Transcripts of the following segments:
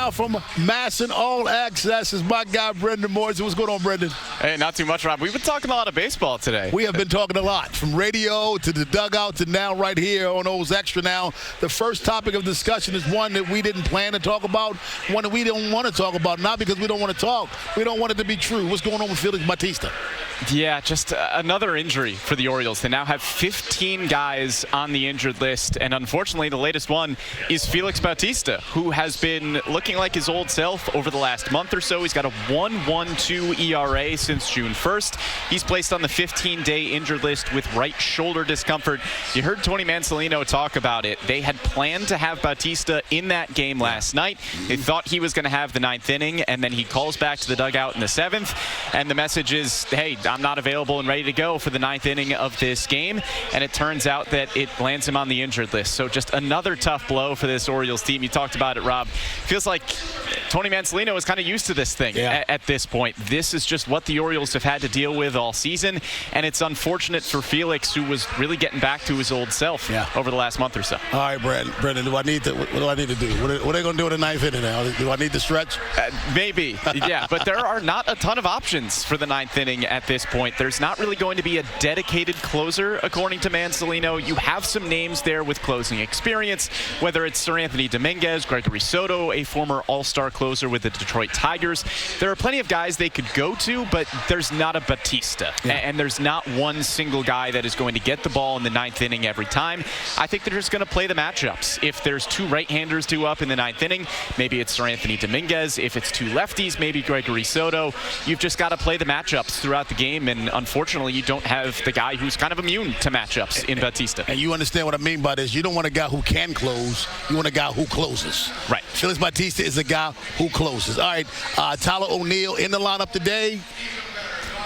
now from MASN All Access is my guy, Brendan Mortensen. What's going on, Brendan? Hey, not too much, Rob. We've been talking a lot of baseball today. We have been talking a lot, from radio to the dugout to now right here on Xtra. Now, the first topic of discussion is one that we didn't plan to talk about, one that we don't want to talk about, not because we don't want to talk. We don't want it to be true. What's going on with Félix Bautista? Yeah, just another injury for the Orioles. They now have 15 guys on the injured list, and unfortunately, the latest one is Félix Bautista, who has been looking like his old self over the last month or so. He's got a 1.12 ERA since June 1st. He's placed on the 15-day injured list with right shoulder discomfort. You heard Tony Mansolino talk about it. They had planned to have Bautista in that game last night. They thought he was going to have the 9th inning, and then he calls back to the dugout in the 7th, and the message is, hey, I'm not available and ready to go for the 9th inning of this game, and it turns out that it lands him on the injured list. So just another tough blow for this Orioles team. You talked about it, Rob. Feels like Tony Mansolino is kind of used to this thing at this point. This is just what the Orioles have had to deal with all season, and it's unfortunate for Felix, who was really getting back to his old self over the last month or so. All right, Brendan, what do I need to do? What are they going to do in the 9th inning now? Do I need to stretch? Maybe, yeah, but there are not a ton of options for the 9th inning at this point. There's not really going to be a dedicated closer, according to Mansolino. You have some names there with closing experience, whether it's Sir Anthony Dominguez, Gregory Soto, a former all-star closer with the Detroit Tigers. There are plenty of guys they could go to, but there's not a Bautista, and there's not one single guy that is going to get the ball in the 9th inning every time. I think they're just going to play the matchups. If there's two right-handers due up in the 9th inning, maybe it's Sir Anthony Dominguez. If it's two lefties, maybe Gregory Soto. You've just got to play the matchups throughout the game, and unfortunately, you don't have the guy who's kind of immune to matchups in Bautista. And you understand what I mean by this. You don't want a guy who can close. You want a guy who closes. Right. Felix Bautista is a guy who closes. All right, Tyler O'Neill in the lineup today.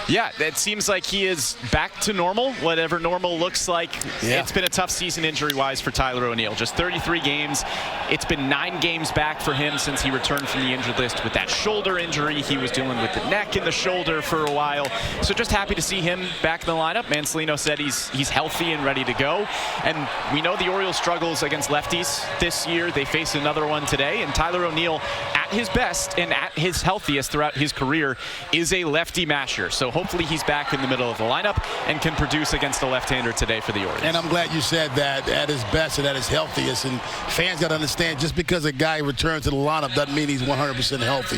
Yeah, it seems like he is back to normal, whatever normal looks like. It's been a tough season injury-wise for Tyler O'Neill. Just 33 games. It's been 9 games back for him since he returned from the injured list with that shoulder injury. He was dealing with the neck and the shoulder for a while. So just happy to see him back in the lineup. Mansolino said he's healthy and ready to go. And we know the Orioles struggles against lefties this year. They face another one today. And Tyler O'Neill, at his best and at his healthiest throughout his career, is a lefty masher. So hopefully he's back in the middle of the lineup and can produce against a left-hander today for the Orioles. And I'm glad you said that, at his best and at his healthiest. And fans got to understand, just because a guy returns to the lineup doesn't mean he's 100% healthy.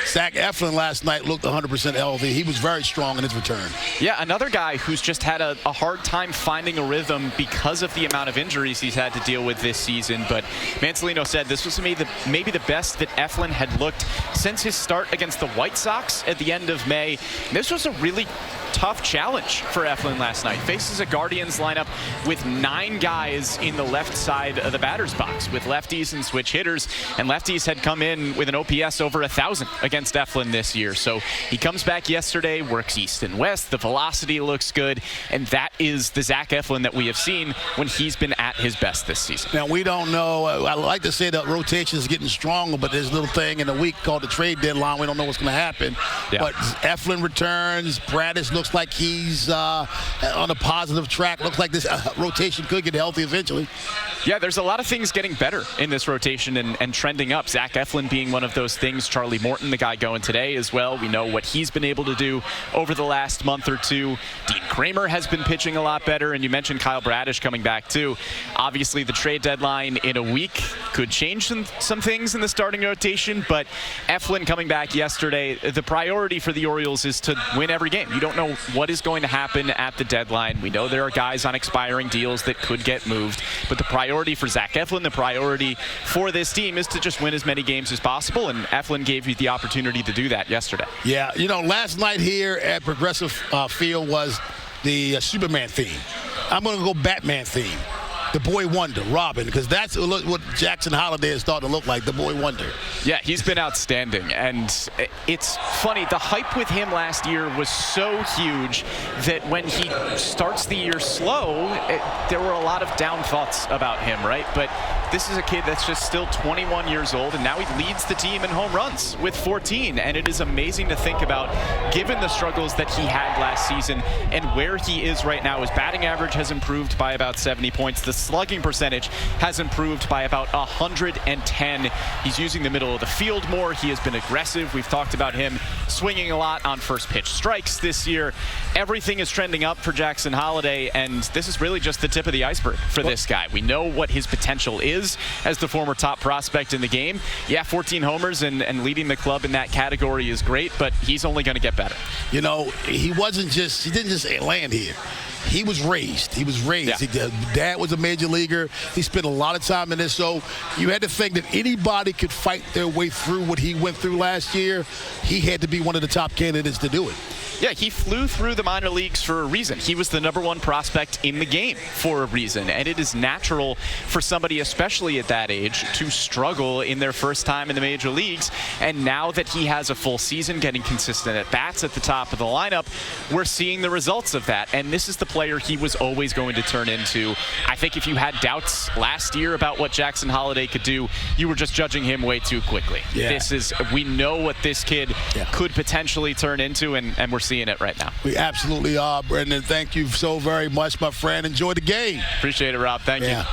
Zach Eflin last night looked 100% healthy. He was very strong in his return. Yeah, another guy who's just had a hard time finding a rhythm because of the amount of injuries he's had to deal with this season. But Mansolino said this was maybe the best that Eflin had looked since his start against the White Sox at the end of May. This was a really tough challenge for Eflin last night. Faces a Guardians lineup with 9 guys in the left side of the batter's box with lefties and switch hitters, and lefties had come in with an OPS over 1,000 against Eflin this year. So he comes back yesterday, works east and west, the velocity looks good, and that is the Zach Eflin that we have seen when he's been at his best this season. Now, we don't know, I like to say that rotation is getting stronger, but there's a little thing in the week called the trade deadline. We don't know what's going to happen. But Eflin returns, Bradish looks like he's on a positive track. Looks like this rotation could get healthy eventually. Yeah, there's a lot of things getting better in this rotation and trending up. Zach Eflin being one of those things. Charlie Morton, the guy going today as well. We know what he's been able to do over the last month or two. Dean Kramer has been pitching a lot better, and you mentioned Kyle Bradish coming back too. Obviously, the trade deadline in a week could change some things in the starting rotation, but Eflin coming back yesterday, the priority for the Orioles is to win every game. You don't know what is going to happen at the deadline. We know there are guys on expiring deals that could get moved, but the priority for Zach Eflin, the priority for this team is to just win as many games as possible, and Eflin gave you the opportunity to do that yesterday. Yeah, you know, last night here at Progressive Field was the Superman theme. I'm going to go Batman theme. The Boy Wonder, Robin, because that's what Jackson Holliday is starting to look like, the Boy Wonder. Yeah, he's been outstanding, and it's funny, the hype with him last year was so huge that when he starts the year slow, there were a lot of down thoughts about him, right? But this is a kid that's just still 21 years old, and now he leads the team in home runs with 14. And it is amazing to think about, given the struggles that he had last season and where he is right now. His batting average has improved by about 70 points. The slugging percentage has improved by about 110. He's using the middle of the field more. He has been aggressive. We've talked about him swinging a lot on first pitch strikes this year. Everything is trending up for Jackson Holliday, and this is really just the tip of the iceberg for this guy. We know what his potential is as the former top prospect in the game. Yeah, 14 homers and leading the club in that category is great, but he's only going to get better. You know, he didn't just land here. He was raised. Yeah. His dad was a major leaguer. He spent a lot of time in this. So you had to think that anybody could fight their way through what he went through last year. He had to be one of the top candidates to do it. Yeah, he flew through the minor leagues for a reason. He was the #1 prospect in the game for a reason. And it is natural for somebody, especially at that age, to struggle in their first time in the major leagues. And now that he has a full season, getting consistent at bats at the top of the lineup, we're seeing the results of that. And this is the player he was always going to turn into. I think if you had doubts last year about what Jackson Holliday could do, you were just judging him way too quickly. Yeah. We know what this kid could potentially turn into, and we're seeing it right now. We absolutely are, Brendan. Thank you so very much, my friend. Enjoy the game. Appreciate it, Rob. Thank you.